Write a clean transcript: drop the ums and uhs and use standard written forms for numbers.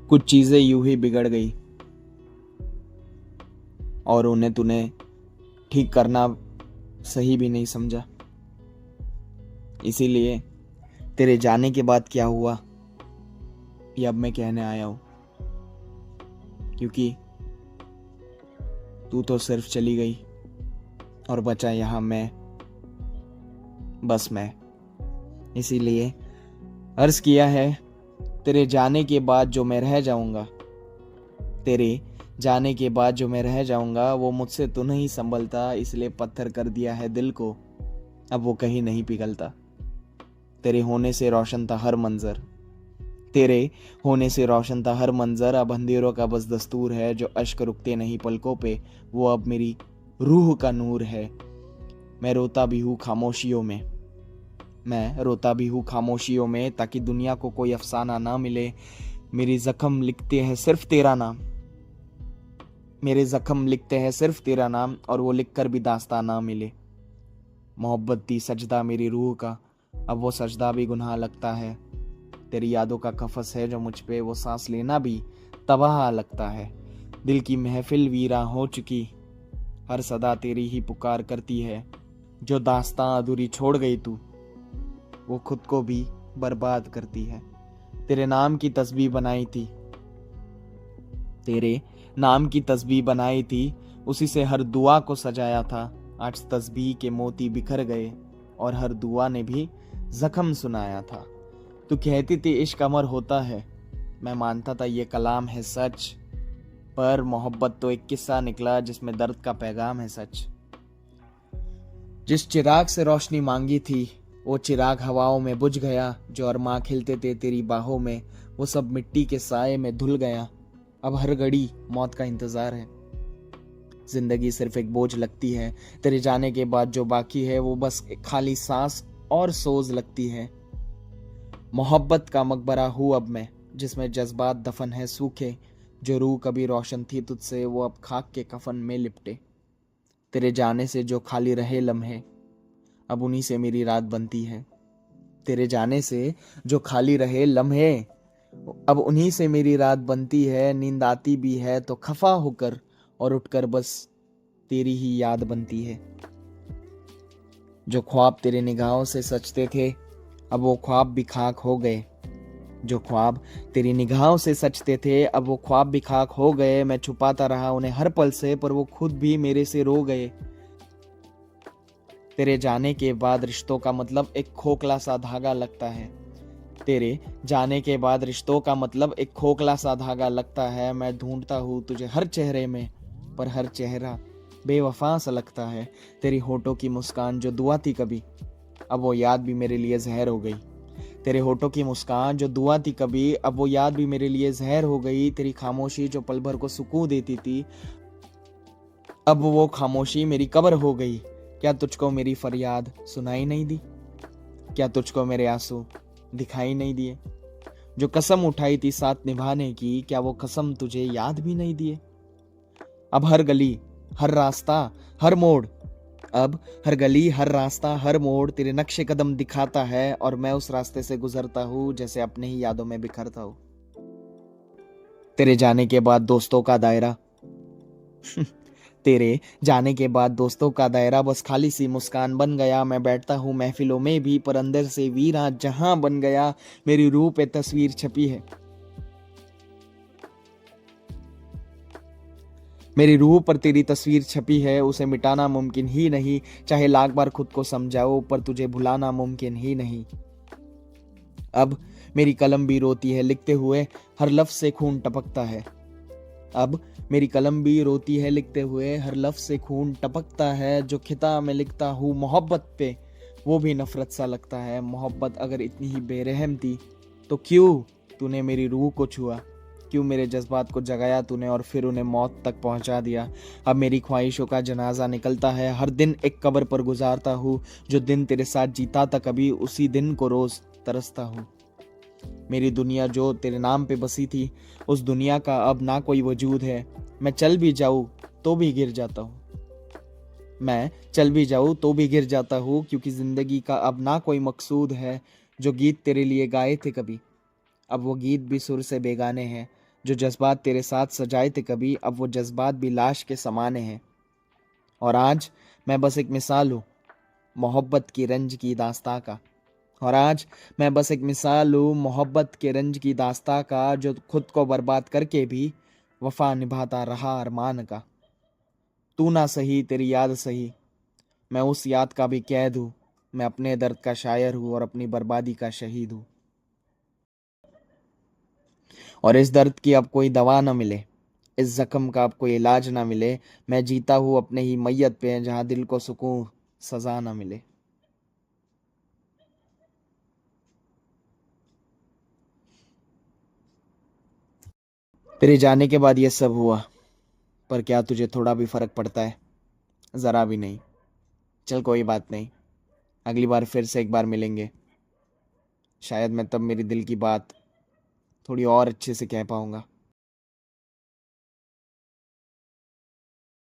कुछ चीजें यूं ही बिगड़ गई और उन्हें तूने ठीक करना सही भी नहीं समझा। इसीलिए तेरे जाने के बाद क्या हुआ ये अब मैं कहने आया हूं, क्योंकि तू तो सिर्फ चली गई और बचा यहां मैं, बस मैं। इसीलिए अर्ज किया है, तेरे जाने के बाद जो मैं रह जाऊंगा, तेरे जाने के बाद जो मैं रह जाऊंगा वो मुझसे तो नहीं संभलता, इसलिए पत्थर कर दिया है दिल को, अब वो कहीं नहीं पिघलता। तेरे होने से रोशन था हर मंजर, तेरे होने से रोशन था हर मंजर, अब अंधेरों का बस दस्तूर है, जो अश्क रुकते नहीं पलकों पे वो अब मेरी रूह का नूर है। मैं रोता भी हूँ खामोशियों में, मैं रोता भी हूँ खामोशियों में, ताकि दुनिया को कोई अफसाना ना मिले। मेरी जख्म लिखते हैं सिर्फ तेरा नाम, मेरे जख्म लिखते हैं सिर्फ तेरा नाम, और वो लिख कर भी दास्तां ना मिले। मोहब्बत दी सजदा मेरी रूह का, अब वो सजदा भी गुनाह लगता है। तेरी यादों का कफस है जो मुझ पे, वो सांस लेना भी तबाह लगता है। दिल की महफिल वीरा हो चुकी, हर सदा तेरी ही पुकार करती है। जो दास्तां अधूरी छोड़ गई तू, वो खुद को भी बर्बाद करती है। तेरे नाम की तस्बीह बनाई थी, तेरे नाम की तस्बीह बनाई थी, उसी से हर दुआ को सजाया था। आज तस्बीह के मोती बिखर गए और हर दुआ ने भी जख्म सुनाया था। तू कहती थी इश्क अमर होता है, मैं मानता था ये कलाम है सच, पर मोहब्बत तो एक किस्सा निकला जिसमें दर्द का पैगाम है सच। जिस चिराग से रोशनी मांगी थी वो चिराग हवाओं में बुझ गया, जो अरमा खिलते थे तेरी बाहों में वो सब मिट्टी के साए में धुल गया। अब हर घड़ी मौत का इंतजार है, जिंदगी सिर्फ एक बोझ लगती है। तेरे जाने के बाद जो बाकी है वो बस एक खाली सांस और सोज लगती है। मोहब्बत का मकबरा हूँ अब मैं, जिसमें जज्बात दफन है सूखे, जो रूह कभी रोशन थी तुझसे वो अब खाक के कफन में लिपटे। तेरे जाने से जो खाली रहे लम्हे, अब उन्हीं से मेरी रात बनती है। तेरे जाने से जो खाली रहे लम्हे, अब उन्हीं से मेरी रात बनती है। नींद आती भी है तो खफा होकर, और उठकर बस तेरी ही याद बनती है। जो ख्वाब तेरे निगाहों से सचते थे, अब वो ख्वाब भी खाक हो गए। जो ख्वाब तेरी निगाहों से सचते थे, अब वो ख्वाब भी खाक हो गए। मैं छुपाता रहा उन्हें हर पल से, पर वो खुद भी मेरे से रो गए। तेरे जाने के बाद रिश्तों का मतलब एक खोखला सा धागा लगता है, तेरे जाने के बाद रिश्तों का मतलब एक खोखला सा धागा लगता है। मैं ढूंढता हूँ तुझे हर चेहरे में, पर हर चेहरा बेवफा सा लगता है। तेरी होठों की मुस्कान जो दुआ थी कभी, अब वो याद भी मेरे लिए जहर हो गई। तेरे होठों की मुस्कान जो दुआ थी कभी, अब वो याद भी मेरे लिए जहर हो गई। तेरी खामोशी जो पल भर को सुकून देती थी, अब वो खामोशी मेरी कब्र हो गई। क्या तुझको मेरी फरियाद सुनाई नहीं दी? क्या तुझको मेरे आंसू दिखाई नहीं दिए? जो कसम उठाई थी साथ निभाने की, क्या वो कसम तुझे याद भी नहीं दिए? अब हर गली, हर रास्ता, हर मोड़, अब हर गली, हर रास्ता, हर मोड़ तेरे नक्शे कदम दिखाता है, और मैं उस रास्ते से गुजरता हूँ जैसे अपने ही यादों में बिखरता हूँ। तेरे जाने के बाद दोस्तों का दायरा तेरे जाने के बाद दोस्तों का दायरा बस खाली सी मुस्कान बन गया। मैं बैठता हूँ महफिलों में भी, पर अंदर से वीरा जहां बन गया। मेरी रूह पे तस्वीर छपी है, मेरी रूह पर तेरी तस्वीर छपी है, उसे मिटाना मुमकिन ही नहीं। चाहे लाख बार खुद को समझाओ, पर तुझे भुलाना मुमकिन ही नहीं। अब मेरी कलम भी रोती है लिखते हुए, हर लफ्ज से खून टपकता है। अब मेरी कलम भी रोती है लिखते हुए, हर लफ्ज से खून टपकता है। जो खिता मैं लिखता हूँ मोहब्बत पे, वो भी नफरत सा लगता है। मोहब्बत अगर इतनी ही बेरहम थी, तो क्यों तूने मेरी रूह को छुआ? क्यों मेरे जज्बात को जगाया तूने और फिर उन्हें मौत तक पहुंचा दिया? अब मेरी ख्वाहिशों का जनाजा निकलता है, हर दिन एक कब्र पर गुजारता हूँ। जो दिन तेरे साथ जीता था कभी, उसी दिन को रोज तरसता हूँ। मेरी दुनिया जो तेरे नाम पे बसी थी, उस दुनिया का अब ना कोई वजूद है। मैं चल भी जाऊं तो भी गिर जाता हूँ, मैं चल भी जाऊं तो भी गिर जाता हूँ, क्योंकि जिंदगी का अब ना कोई मकसूद है। जो गीत तेरे लिए गाए थे कभी, अब वो गीत भी सुर से बेगाने हैं। जो जज्बात तेरे साथ सजाए थे कभी, अब वो जज्बात भी लाश के समाने हैं। और आज मैं बस एक मिसाल हूँ मोहब्बत की रंज की दास्तां का। और आज मैं बस एक मिसाल हूँ मोहब्बत के रंज की दास्तां का, जो खुद को बर्बाद करके भी वफा निभाता रहा अरमान का। तू ना सही तेरी याद सही, मैं उस याद का भी कैद हूँ। मैं अपने दर्द का शायर हूँ और अपनी बर्बादी का शहीद हूँ। और इस दर्द की अब कोई दवा न मिले, इस जख्म का अब कोई इलाज ना मिले। मैं जीता हूँ अपने ही मैयत पे, जहाँ दिल को सुकून सजा ना मिले। तेरे जाने के बाद ये सब हुआ, पर क्या तुझे थोड़ा भी फर्क पड़ता है? जरा भी नहीं। चल कोई बात नहीं, अगली बार फिर से एक बार मिलेंगे। शायद मैं तब मेरी दिल की बात थोड़ी और अच्छे से कह पाऊंगा।